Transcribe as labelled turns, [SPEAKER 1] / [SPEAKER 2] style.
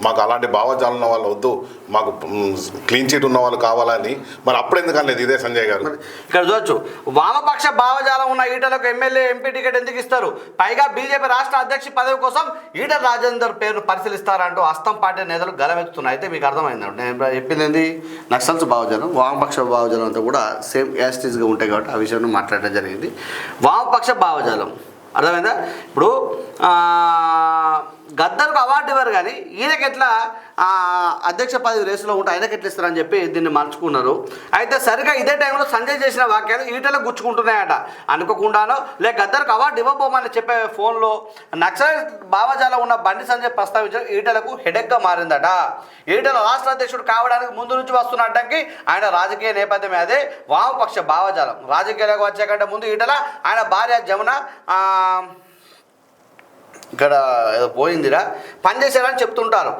[SPEAKER 1] మాకు అలాంటి భావజాలం ఉన్న వాళ్ళు వద్దు, మాకు క్లీన్ చీట్ ఉన్న వాళ్ళు కావాలని మరి అప్పుడు ఎందుకు అనలేదు ఇదే సంజయ్ గారు?
[SPEAKER 2] ఇక్కడ చూడొచ్చు, వామపక్ష భావజాలం ఉన్న ఈటలకు ఎమ్మెల్యే ఎంపీ టికెట్ ఎందుకు ఇస్తారు? పైగా బీజేపీ రాష్ట్ర అధ్యక్ష పదవి కోసం ఈటల రాజేందర్ పేరును పరిశీలిస్తారంటూ హస్తం పార్టీ నేతలు గలమెత్తుతున్నాయి. అయితే మీకు అర్థమైందండి నేను చెప్పింది ఏంది? నక్సల్స్ భావజాలం, వామపక్ష భావజాలం అంతా కూడా సేమ్ యాస్టీస్గా ఉంటాయి కాబట్టి ఆ విషయాన్ని మాట్లాడడం జరిగింది. వామపక్ష భావజాలం అర్థమైందా? ఇప్పుడు గద్దర్కు అవార్డు ఇవ్వరు కానీ ఈయనకి ఎట్లా అధ్యక్ష పదవి రేసులో ఉంటే ఆయనకి ఎట్లా ఇస్తారని చెప్పి దీన్ని మార్చుకున్నారు. అయితే సరిగా ఇదే టైంలో సంజయ్ చేసిన వాక్యాలు ఈటలకు గుచ్చుకుంటున్నాయట. అనుకోకుండానో లేక గద్దర్కు అవార్డు ఇవ్వబోమని చెప్పే ఫోన్లో నక్సల్ భావజాలం ఉన్న బండి సంజయ్ ప్రస్తావించడం ఈటలకు హెడెక్గా మారిందట. ఈటల రాష్ట్ర అధ్యక్షుడు కావడానికి ముందు నుంచి వస్తున్న అడ్డంకి ఆయన రాజకీయ నేపథ్యమే. అదే వామపక్ష భావజాలం. రాజకీయాలకు వచ్చే కంటే ముందు ఈటల ఆయన భార్య జమున ఇక్కడ ఏదో పోయిందిరా పనిచేశారని చెప్తుంటారు.